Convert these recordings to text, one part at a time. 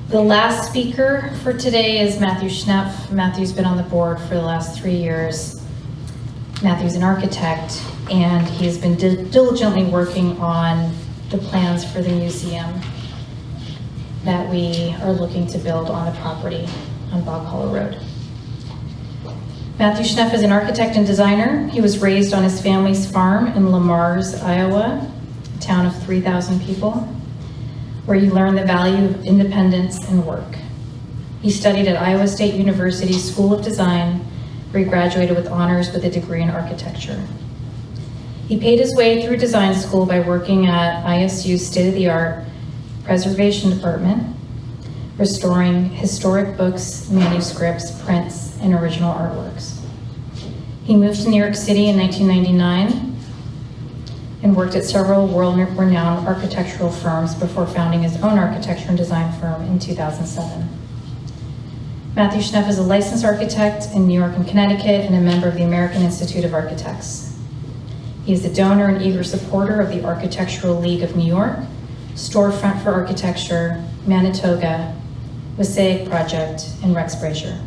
The last speaker for today is Matthew Schnepf. Matthew's been on the board for the last 3 years. Matthew's an architect, and he's been diligently working on the plans for the museum that we are looking to build on the property on Bog Hollow Road. Matthew Schnepf is an architect and designer. He was raised on his family's farm in Lamar's, Iowa, a town of 3,000 people, where he learned the value of independence and work. He studied at Iowa State University School of Design, where he graduated with honors with a degree in architecture. He paid his way through design school by working at ISU's state-of-the-art preservation department, restoring historic books, manuscripts, prints, and original artworks. He moved to New York City in 1999 and worked at several world-renowned architectural firms before founding his own architecture and design firm in 2007. Matthew Schnepf is a licensed architect in New York and Connecticut and a member of the American Institute of Architects. He is a donor and eager supporter of the Architectural League of New York, Storefront for Architecture, Manitoga, Mosaic Project, and Rex Brasher.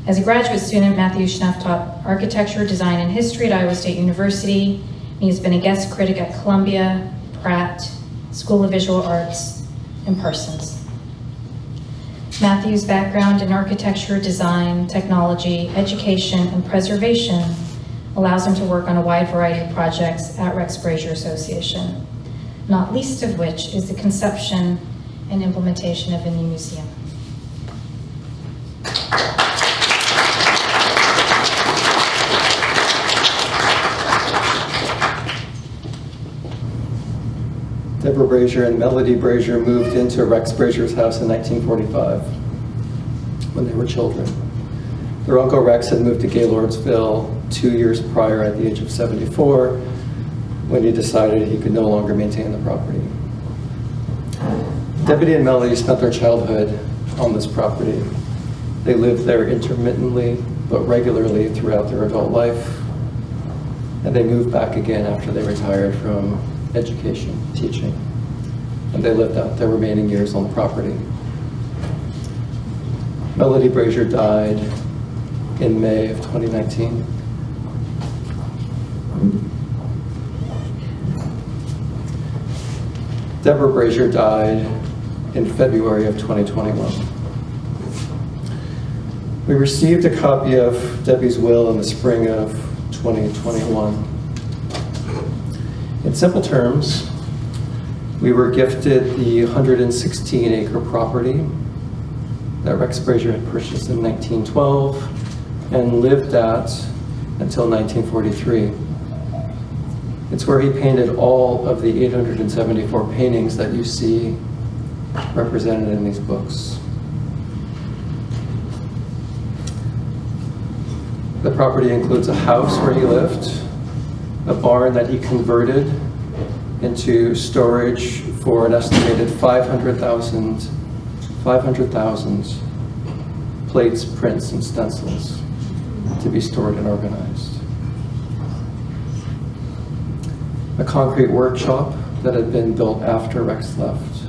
As a graduate student, Matthew Schnepf taught architecture, design, and history at Iowa State University. He has been a guest critic at Columbia, Pratt, School of Visual Arts, and Parsons. Matthew's background in architecture, design, technology, education, and preservation allows him to work on a wide variety of projects at Rex Brasher Association, not least of which is the conception and implementation of a new museum. Deborah Brasher and Melody Brasher moved into Rex Brasher's house in 1945 when they were children. Their uncle Rex had moved to Gaylordsville 2 years prior at the age of 74 when he decided he could no longer maintain the property. Debbie and Melody spent their childhood on this property. They lived there intermittently but regularly throughout their adult life, and they moved back again after they retired from education, teaching, and they lived out their remaining years on the property. Melody Brasher died in May of 2019. Deborah Brasher died in February of 2021. We received a copy of Debbie's will in the spring of 2021. In simple terms, we were gifted the 116-acre property that Rex Brasher had purchased in 1912 and lived at until 1943. It's where he painted all of the 874 paintings that you see represented in these books. The property includes a house where he lived, a barn that he converted into storage for an estimated 500,000 plates, prints, and stencils to be stored and organized. A concrete workshop that had been built after Rex left,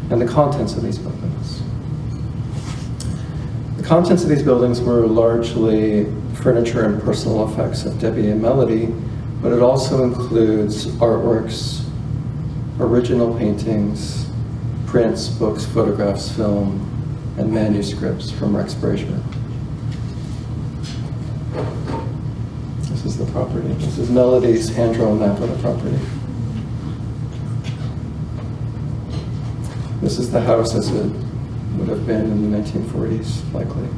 and the contents of these buildings. The contents of these buildings were largely furniture and personal effects of Debbie and Melody, but it also includes artworks, original paintings, prints, books, photographs, film, and manuscripts from Rex Brasher. This is the property. This is Melody's hand-drawn map of the property. This is the house as it would have been in the 1940s, likely.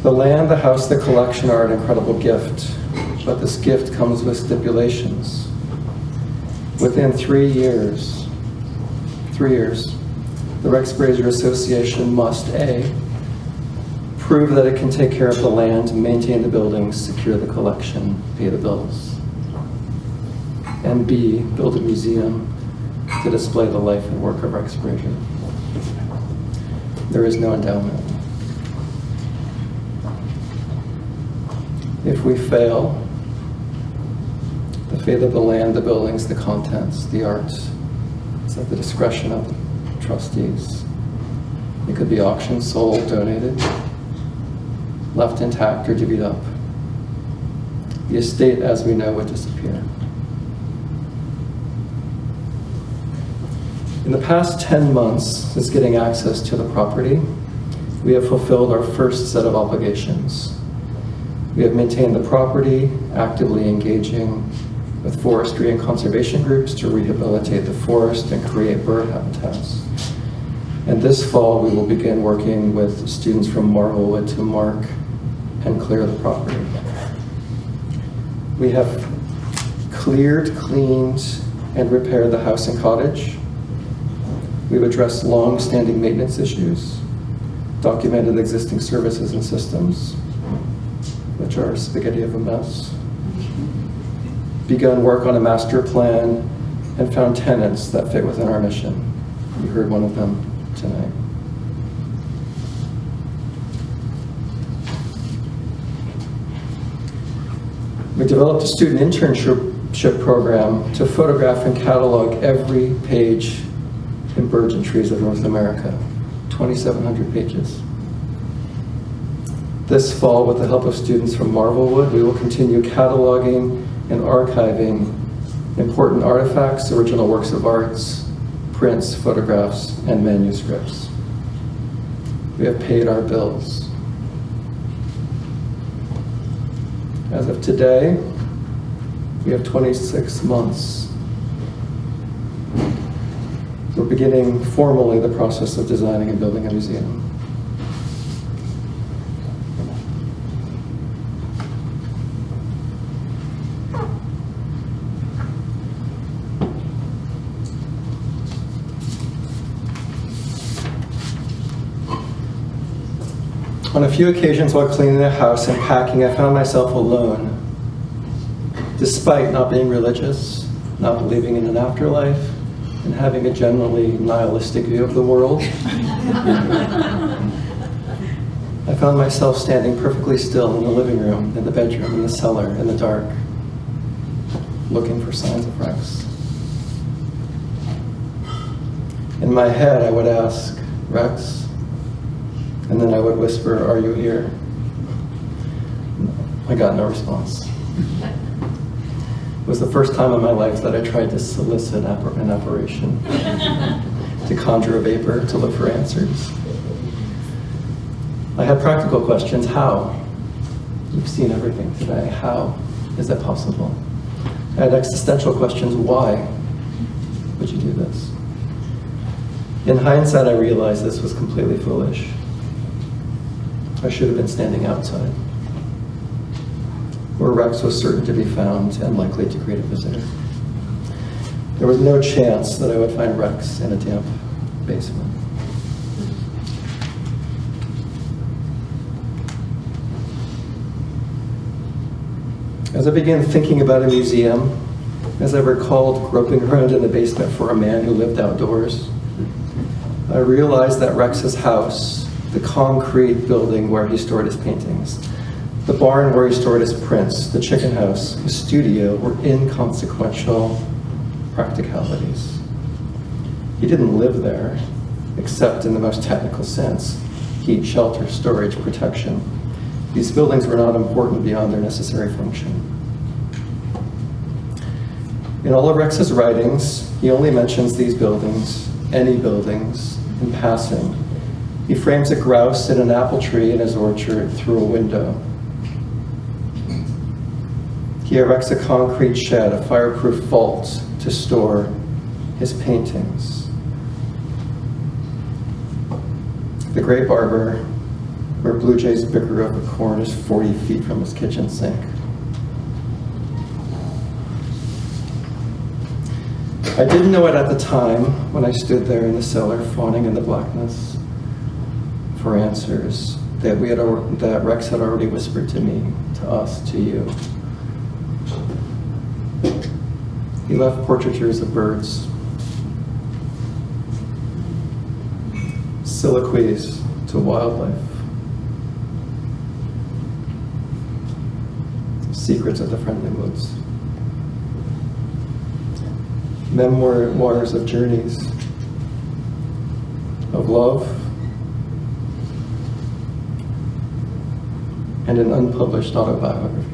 The land, the house, the collection are an incredible gift, but this gift comes with stipulations. Within 3 years, the Rex Brasher Association must A, prove that it can take care of the land, maintain the buildings, secure the collection, pay the bills, and B, build a museum to display the life and work of Rex Brasher. There is no endowment. If we fail, the fate of the land, the buildings, the contents, the arts It's at the discretion of the trustees. It could be auctioned, sold, donated, left intact, or divvied up. The estate, as we know, would disappear. In the past 10 months since getting access to the property, we have fulfilled our first set of obligations. We have maintained the property, actively engaging with forestry and conservation groups to rehabilitate the forest and create bird habitats. And this fall, we will begin working with students from Marvelwood to mark and clear the property. We have cleared, cleaned, and repaired the house and cottage. We've addressed long-standing maintenance issues, documented existing services and systems, which are spaghetti of a mess, begun work on a master plan, and found tenants that fit within our mission. You heard one of them tonight. We developed a student internship program to photograph and catalog every page in Birds and Trees of North America, 2,700 pages. This fall, with the help of students from Marvelwood, we will continue cataloging and archiving important artifacts, original works of arts, prints, photographs, and manuscripts. We have paid our bills. As of today, we have 26 months. We're beginning formally the process of designing and building a museum. On a few occasions while cleaning the house and packing, I found myself alone. Despite not being religious, not believing in an afterlife, and having a generally nihilistic view of the world, I found myself standing perfectly still in the living room, in the bedroom, in the cellar, in the dark, looking for signs of Rex. In my head, I would ask, Rex? And then I would whisper, are you here? I got no response. It was the first time in my life that I tried to solicit an apparition, to conjure a vapor, to look for answers. I had practical questions. How? You've seen everything today. How is that possible? I had existential questions. Why would you do this? In hindsight, I realized this was completely foolish. I should have been standing outside, where Rex was certain to be found and likely to greet a visitor. There was no chance that I would find Rex in a damp basement. As I began thinking about a museum, as I recalled groping around in the basement for a man who lived outdoors, I realized that Rex's house, the concrete building where he stored his paintings, the barn where he stored his prints, the chicken house, his studio were inconsequential practicalities. He didn't live there, except in the most technical sense: heat, shelter, storage, protection. These buildings were not important beyond their necessary function. In all of Rex's writings, he only mentions these buildings, any buildings, in passing. He frames a grouse in an apple tree in his orchard through a window. He erects a concrete shed, a fireproof vault to store his paintings. The Great Barber, where blue jays bicker over corn, is 40 feet from his kitchen sink. I didn't know it at the time when I stood there in the cellar, fawning in the blackness for answers that Rex had already whispered to me, to us, to you. He left portraitures of birds, soliloquies to wildlife, secrets of the friendly woods. memoirs of journeys, of love, and an unpublished autobiography.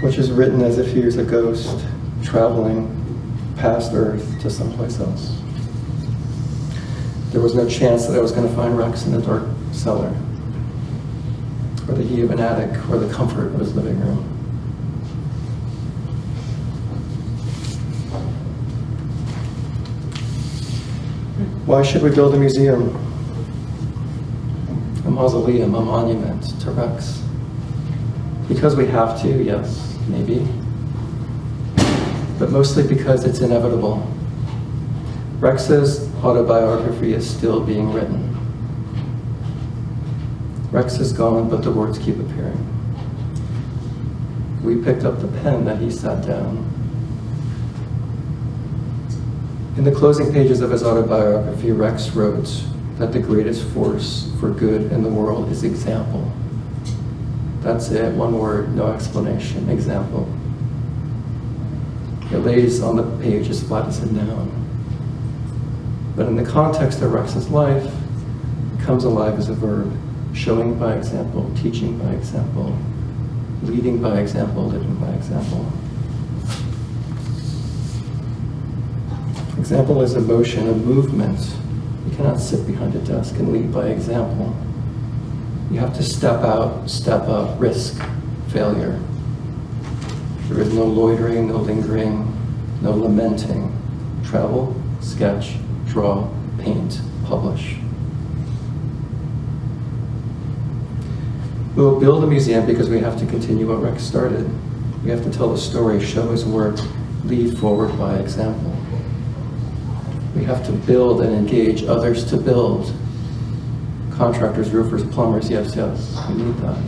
Which is written as if he was a ghost traveling past Earth to someplace else. There was no chance that I was going to find Rex in a dark cellar, or the heat of an attic, or the comfort of his living room. Why should we build a museum, a mausoleum, a monument to Rex? Because we have to, yes, maybe. But mostly because it's inevitable. Rex's autobiography is still being written. Rex is gone, but the words keep appearing. We picked up the pen that he sat down. In the closing pages of his autobiography, Rex wrote that the greatest force for good in the world is example. That's it, one word, no explanation, example. It lays on the page as flat as a noun. But in the context of Rex's life, it comes alive as a verb, showing by example, teaching by example, leading by example, living by example. Example is a motion, a movement. You cannot sit behind a desk and lead by example. You have to step out, step up, risk failure. There is no loitering, no lingering, no lamenting. Travel, sketch, draw, paint, publish. We'll build a museum because we have to continue what Rex started. We have to tell the story, show his work, lead forward by example. We have to build and engage others to build. Contractors, roofers, plumbers, yes, we need that.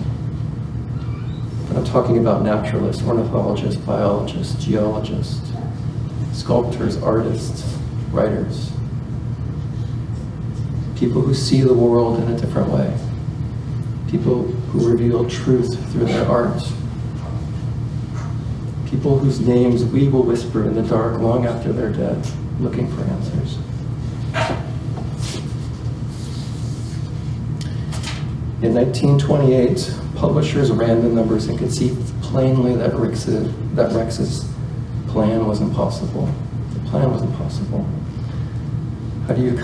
But I'm talking about naturalists, ornithologists, biologists, geologists, sculptors, artists, writers. People who see the world in a different way. People who reveal truth through their art. People whose names we will whisper in the dark long after they're dead, looking for answers. In 1928, publishers ran the numbers and could see plainly that Rex's plan was impossible. The plan was impossible. How do you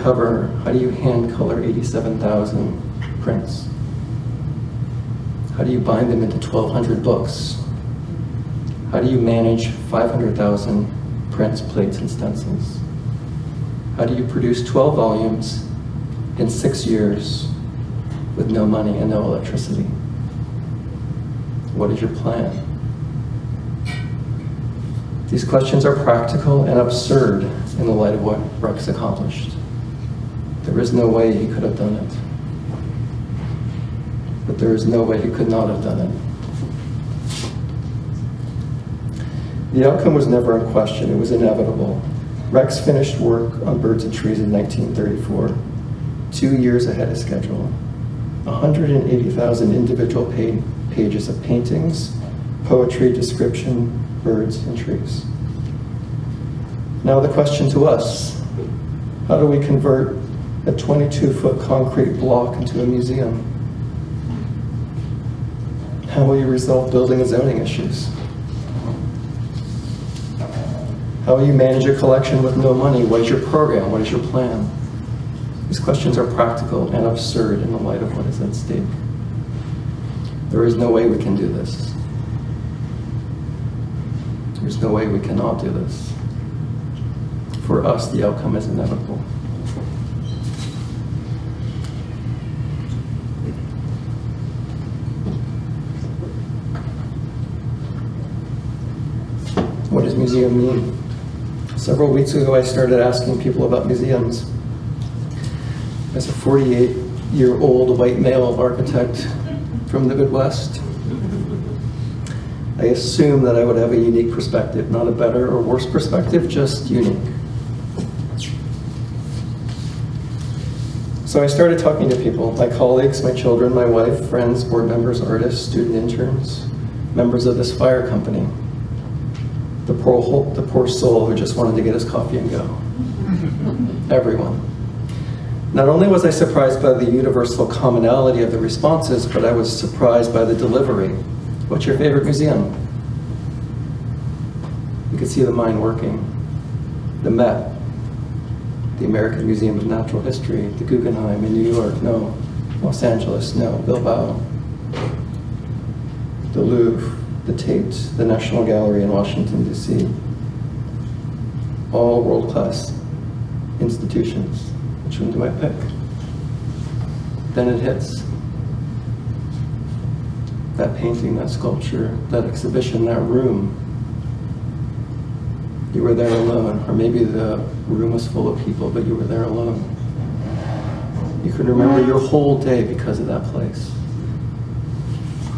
hand color 87,000 prints? How do you bind them into 1,200 books? How do you manage 500,000 prints, plates, and stencils? How do you produce 12 volumes in 6 years with no money and no electricity? What is your plan? These questions are practical and absurd in the light of what Rex accomplished. There is no way he could have done it. But there is no way he could not have done it. The outcome was never in question, it was inevitable. Rex finished work on Birds and Trees in 1934, 2 years ahead of schedule. 180,000 individual pages of paintings, poetry, description, birds, and trees. Now the question to us, how do we convert a 22-foot concrete block into a museum? How will you resolve building and zoning issues? How will you manage a collection with no money? What is your program? What is your plan? These questions are practical and absurd in the light of what is at stake. There is no way we can do this. There's no way we cannot do this. For us, the outcome is inevitable. What does museum mean? Several weeks ago, I started asking people about museums. As a 48-year-old white male architect from the Midwest, I assumed that I would have a unique perspective, not a better or worse perspective, just unique. So I started talking to people, my colleagues, my children, my wife, friends, board members, artists, student interns, members of this fire company, the poor soul who just wanted to get his coffee and go. Everyone. Not only was I surprised by the universal commonality of the responses, but I was surprised by the delivery. What's your favorite museum? You could see the mind working. The Met, the American Museum of Natural History, the Guggenheim in New York, no. Los Angeles, no. Bilbao. The Louvre, the Tate, the National Gallery in Washington, D.C. All world-class institutions. Which one do I pick? Then it hits. That painting, that sculpture, that exhibition, that room. You were there alone, or maybe the room was full of people, but you were there alone. You can remember your whole day because of that place.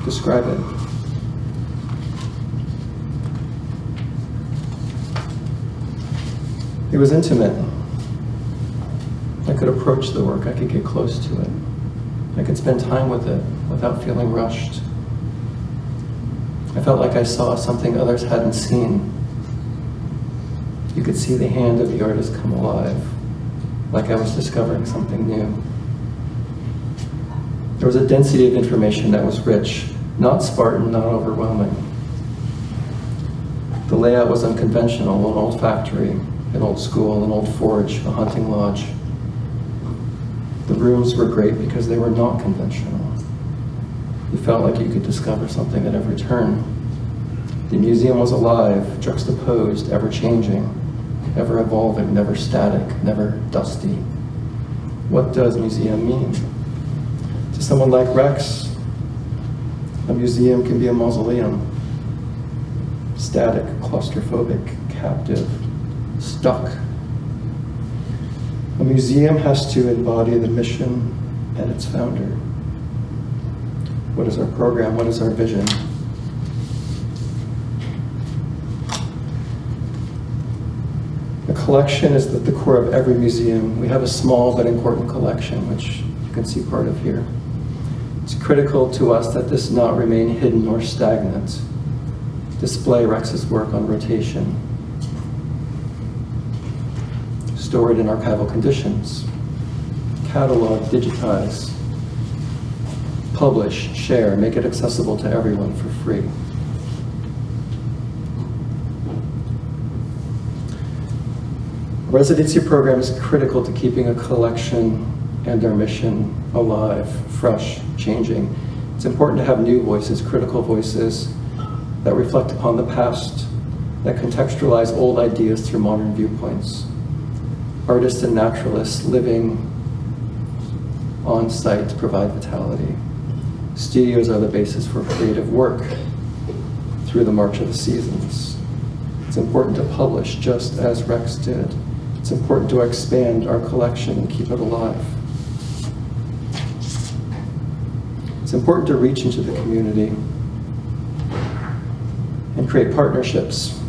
Describe it. It was intimate. I could approach the work, I could get close to it. I could spend time with it without feeling rushed. I felt like I saw something others hadn't seen. You could see the hand of the artist come alive, like I was discovering something new. There was a density of information that was rich, not Spartan, not overwhelming. The layout was unconventional, an old factory, an old school, an old forge, a hunting lodge. The rooms were great because they were not conventional. You felt like you could discover something at every turn. The museum was alive, juxtaposed, ever-changing, ever-evolving, never static, never dusty. What does museum mean? To someone like Rex, a museum can be a mausoleum. Static, claustrophobic, captive, stuck. A museum has to embody the mission and its founder. What is our program? What is our vision? A collection is at the core of every museum. We have a small but important collection, which you can see part of here. It's critical to us that this not remain hidden or stagnant. Display Rex's work on rotation. Store it in archival conditions. Catalog, digitize. Publish, share, make it accessible to everyone for free. A residency program is critical to keeping a collection and our mission alive, fresh, changing. It's important to have new voices, critical voices that reflect upon the past, that contextualize old ideas through modern viewpoints. Artists and naturalists living on site to provide vitality. Studios are the basis for creative work through the march of the seasons. It's important to publish just as Rex did. It's important to expand our collection and keep it alive. It's important to reach into the community and create partnerships,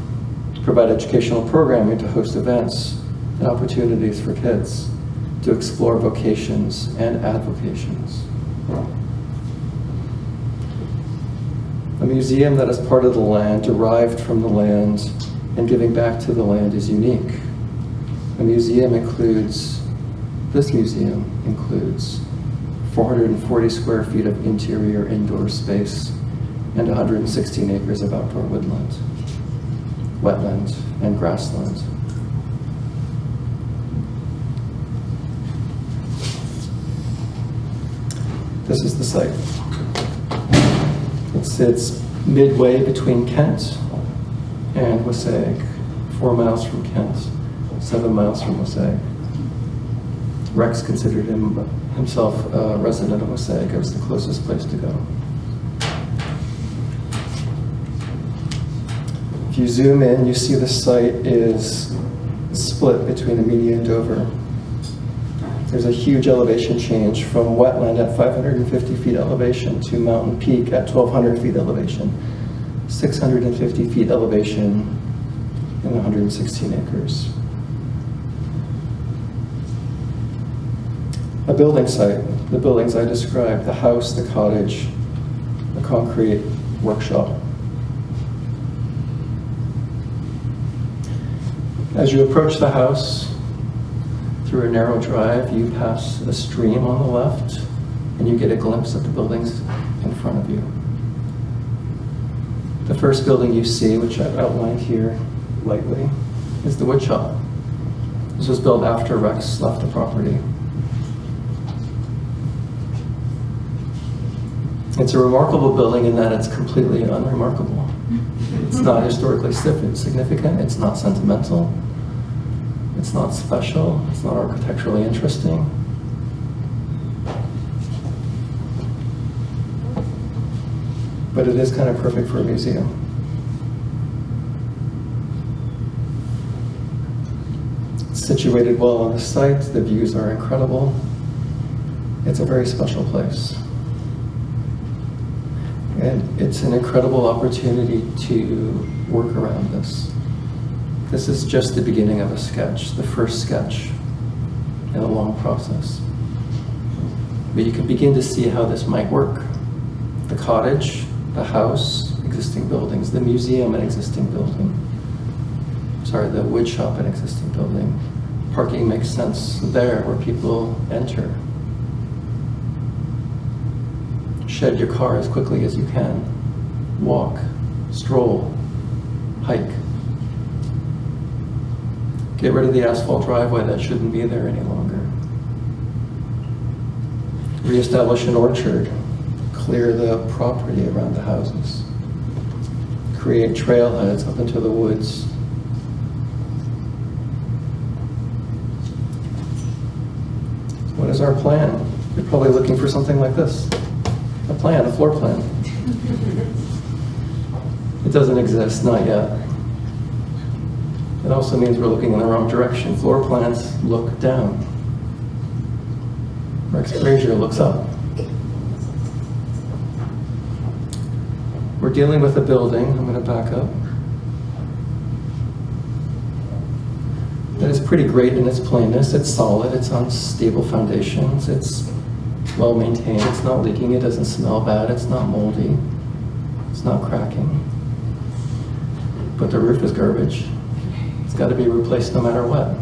to provide educational programming, to host events and opportunities for kids to explore vocations and avocations. A museum that is part of the land, derived from the land, and giving back to the land is unique. A museum includes, this museum includes 440 square feet of interior indoor space and 116 acres of outdoor woodland, wetland, and grassland. This is the site. It sits midway between Kent and Wasaig, 4 miles from Kent, 7 miles from Wasaig. Rex considered himself a resident of Wasaig. It was the closest place to go. If you zoom in, you see the site is split between Amelia and Dover. There's a huge elevation change from wetland at 550 feet elevation to mountain peak at 1,200 feet elevation. 650 feet elevation in 116 acres. A building site, the buildings I described, the house, the cottage, the concrete workshop, As you approach the house through a narrow drive, you pass a stream on the left, and you get a glimpse of the buildings in front of you. The first building you see, which I've outlined here lightly, is the wood shop. This was built after Rex left the property. It's a remarkable building in that it's completely unremarkable. It's not historically significant, it's not sentimental, it's not special, it's not architecturally interesting. But it is kind of perfect for a museum. It's situated well on the site, the views are incredible. It's a very special place. And it's an incredible opportunity to work around this. This is just the beginning of a sketch, the first sketch in a long process. But you can begin to see how this might work. The cottage, the house, existing buildings, the museum, an existing building. Sorry, the wood shop, an existing building. Parking makes sense there where people enter. Shed your car as quickly as you can. Walk, stroll, hike. Get rid of the asphalt driveway that shouldn't be there any longer. Reestablish an orchard. Clear the property around the houses. Create trailheads up into the woods. What is our plan? You're probably looking for something like this. A plan, a floor plan. It doesn't exist, not yet. It also means we're looking in the wrong direction. Floor plans look down. Rex Brasher looks up. We're dealing with a building, I'm going to back up, that is pretty great in its plainness. It's solid, it's on stable foundations, it's well maintained, it's not leaking, it doesn't smell bad, it's not moldy, it's not cracking. But the roof is garbage. It's got to be replaced no matter what.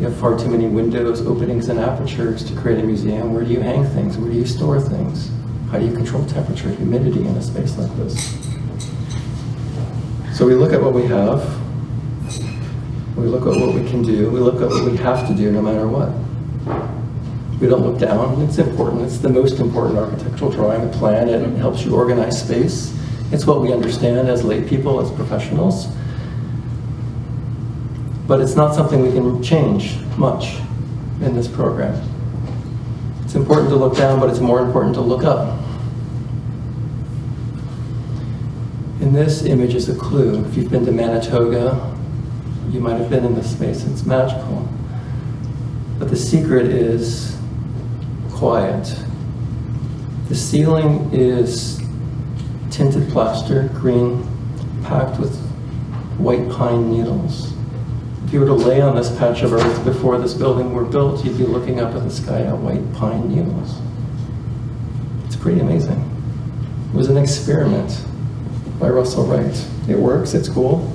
You have far too many windows, openings, and apertures to create a museum. Where do you hang things? Where do you store things? How do you control temperature, humidity in a space like this? So we look at what we have, we look at what we can do, we look at what we have to do no matter what. We don't look down, it's important, it's the most important architectural drawing, a plan, it helps you organize space. It's what we understand as lay people, as professionals. But it's not something we can change much in this program. It's important to look down, but it's more important to look up. In this image is a clue. If you've been to Manitoga, you might have been in this space. It's magical. But the secret is quiet. The ceiling is tinted plaster, green, packed with white pine needles. If you were to lay on this patch of earth before this building were built, you'd be looking up at the sky at white pine needles. It's pretty amazing. It was an experiment by Russell Wright. It works, it's cool.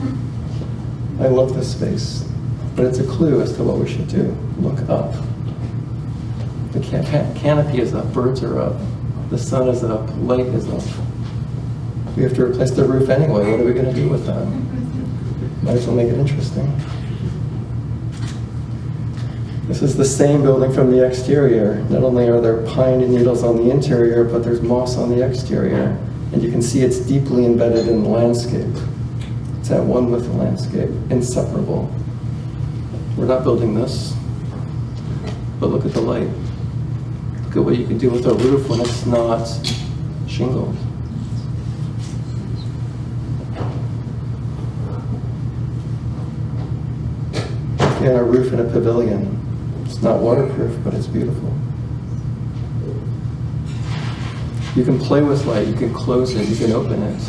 I love this space. But it's a clue as to what we should do. Look up. The canopy is up, birds are up, the sun is up, light is up. We have to replace the roof anyway. What are we going to do with that? Might as well make it interesting. This is the same building from the exterior. Not only are there pine needles on the interior, but there's moss on the exterior. And you can see it's deeply embedded in the landscape. It's at one with the landscape, inseparable. We're not building this, but look at the light. Look at what you can do with a roof when it's not shingled. And a roof in a pavilion. It's not waterproof, but it's beautiful. You can play with light, you can close it, you can open it,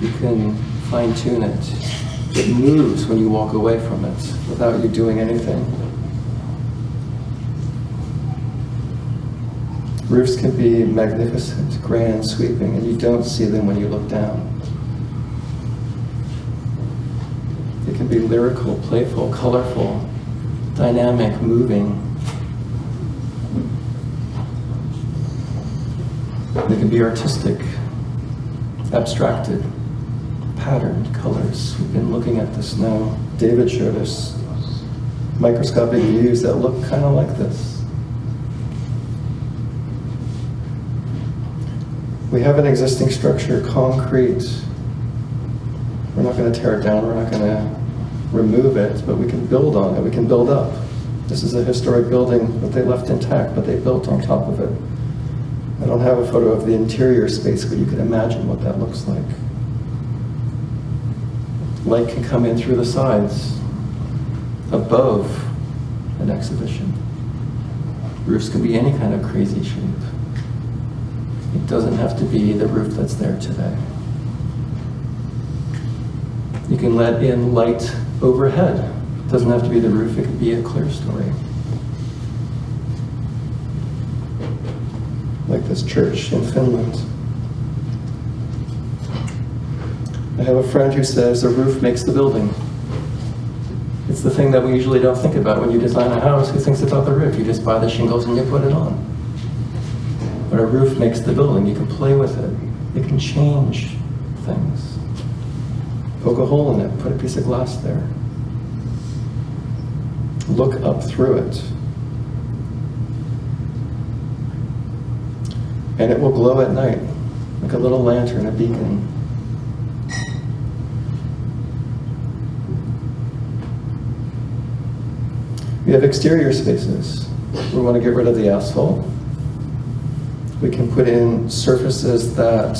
you can fine tune it. It moves when you walk away from it without you doing anything. Roofs can be magnificent, grand, sweeping, and you don't see them when you look down. It can can be lyrical, playful, colorful, dynamic, moving. They can be artistic, abstracted, patterned colors. We've been looking at this now. David showed us microscopic views that look kind of like this. We have an existing structure, concrete. We're not going to tear it down, we're not going to remove it, but we can build on it, we can build up. This is a historic building that they left intact, but they built on top of it. I don't have a photo of the interior space, but you can imagine what that looks like. Light can come in through the sides, above an exhibition. Roofs can be any kind of crazy shape. It doesn't have to be the roof that's there today. You can let in light overhead. It doesn't have to be the roof, it could be a clear story. Like this church in Finland. I have a friend who says the roof makes the building. It's the thing that we usually don't think about when you design a house. Who thinks about the roof? You just buy the shingles and you put it on. But a roof makes the building. You can play with it. It can change things. Poke a hole in it, put a piece of glass there. Look up through it. And it will glow at night, like a little lantern, a beacon. We have exterior spaces. We want to get rid of the asphalt. We can put in surfaces that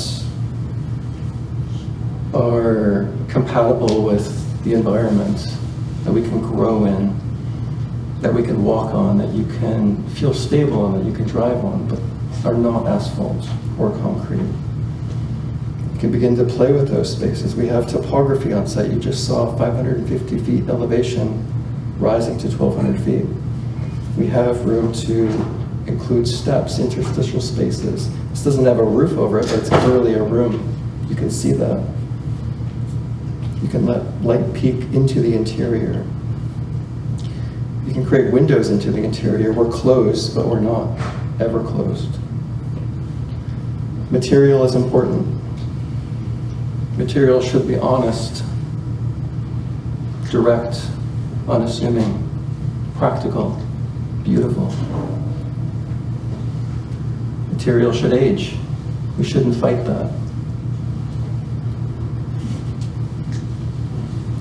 are compatible with the environment, that we can grow in, that we can walk on, that you can feel stable on, that you can drive on, but are not asphalt or concrete. You can begin to play with those spaces. We have topography on site. You just saw 550 feet elevation rising to 1,200 feet. We have room to include steps, interstitial spaces. This doesn't have a roof over it, but it's clearly a room. You can see that. You can let light peek into the interior. You can create windows into the interior. We're closed, but we're not ever closed. Material is important. Material should be honest, direct, unassuming, practical, beautiful. Material should age. We shouldn't fight that.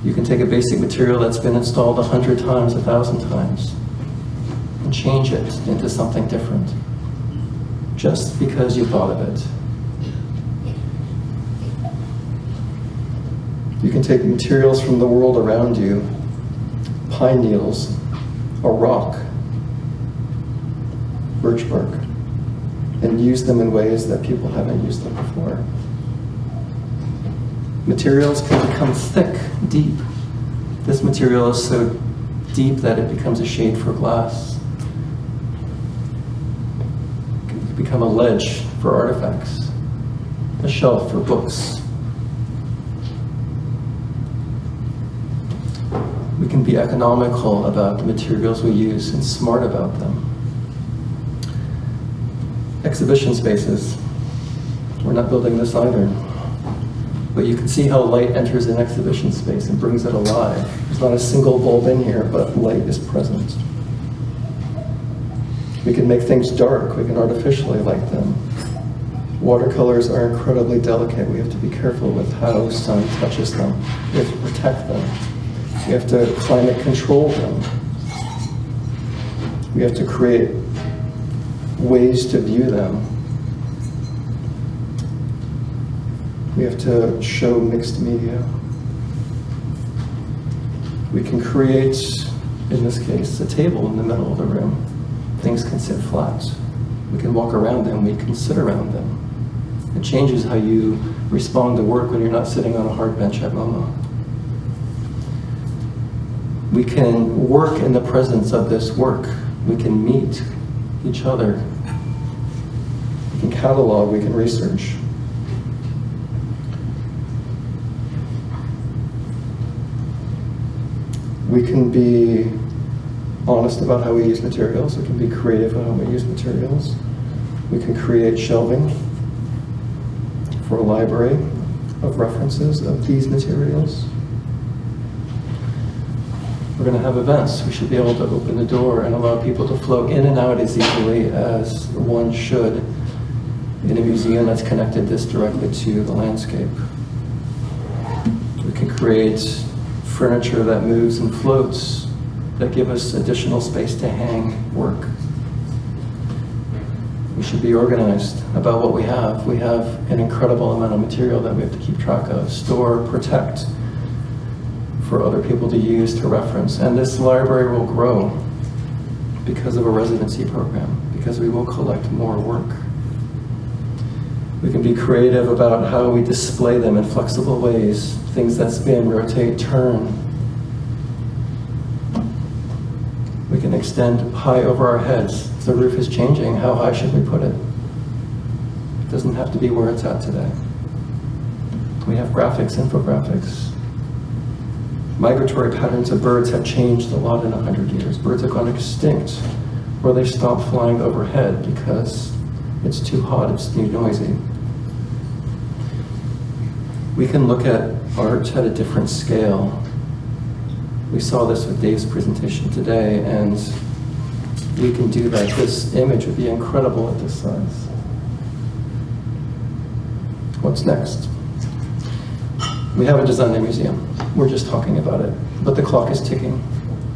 You can take a basic material that's been installed 100 times, 1,000 times, and change it into something different, just because you thought of it. You can take materials from the world around you, pine needles, a rock, birch bark, and use them in ways that people haven't used them before. Materials can become thick, deep. This material is so deep that it becomes a shade for glass. It can become a ledge for artifacts, a shelf for books. We can be economical about the materials we use and smart about them. Exhibition spaces. We're not building this either. But you can see how light enters an exhibition space and brings it alive. There's not a single bulb in here, but light is present. We can make things dark. We can artificially light them. Watercolors are incredibly delicate. We have to be careful with how sun touches them. We have to protect them. We have to climate control them. We have to create ways to view them. We have to show mixed media. We can create, in this case, a table in the middle of the room. Things can sit flat. We can walk around them, we can sit around them. It changes how you respond to work when you're not sitting on a hard bench at MoMA. We can work in the presence of this work. We can meet each other. We can catalog, we can research. We can be honest about how we use materials. We can be creative about how we use materials. We can create shelving for a library of references of these materials. We're going to have events. We should be able to open the door and allow people to flow in and out as easily as one should in a museum that's connected this directly to the landscape. We can create furniture that moves and floats that give us additional space to hang work. We should be organized about what we have. We have an incredible amount of material that we have to keep track of, store, protect, for other people to use to reference. And this library will grow because of a residency program, because we will collect more work. We can be creative about how we display them in flexible ways, things that spin, rotate, turn. We can extend high over our heads. If the roof is changing, how high should we put it? It doesn't have to be where it's at today. We have graphics, infographics. Migratory patterns of birds have changed a lot in 100 years. Birds have gone extinct, or they stopped flying overhead because it's too hot, it's too noisy. We can look at art at a different scale. We saw this with Dave's presentation today, and we can do that. This image would be incredible at this size. What's next? We haven't designed a museum. We're just talking about it. But the clock is ticking.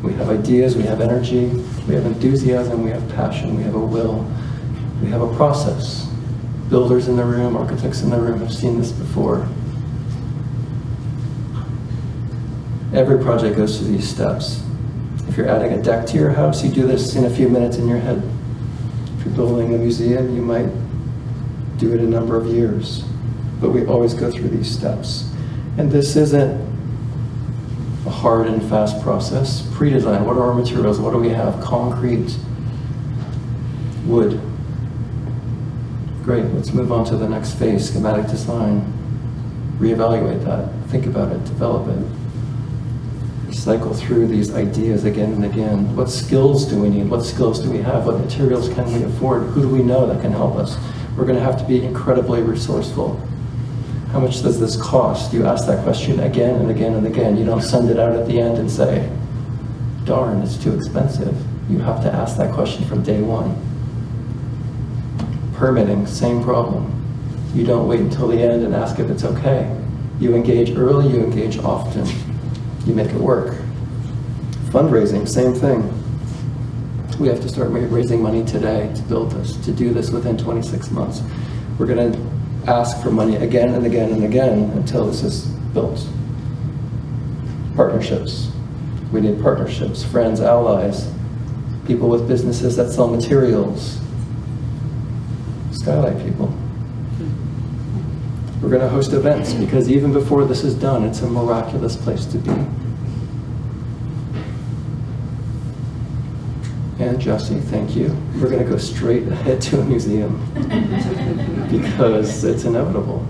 We have ideas, we have energy, we have enthusiasm, we have passion, we have a will, we have a process. Builders in the room, architects in the room have seen this before. Every project goes through these steps. If you're adding a deck to your house, you do this in a few minutes in your head. If you're building a museum, you might do it a number of years. But we always go through these steps. And this isn't a hard and fast process. Pre-design, what are our materials? What do we have? Concrete, wood. Great, let's move on to the next phase, schematic design. Reevaluate that, think about it, develop it. Cycle through these ideas again and again. What skills do we need? What skills do we have? What materials can we afford? Who do we know that can help us? We're going to have to be incredibly resourceful. How much does this cost? You ask that question again and again and again. You don't send it out at the end and say, darn, it's too expensive. You have to ask that question from day one. Permitting, same problem. You don't wait until the end and ask if it's okay. You engage early, you engage often. You make it work. Fundraising, same thing. We have to start raising money today to build this, to do this within 26 months. We're going to ask for money again and again and again until this is built. Partnerships. We need partnerships, friends, allies, people with businesses that sell materials, skylight people. We're going to host events because even before this is done, it's a miraculous place to be. And Jesse, thank you. We're going to go straight ahead to a museum because it's inevitable.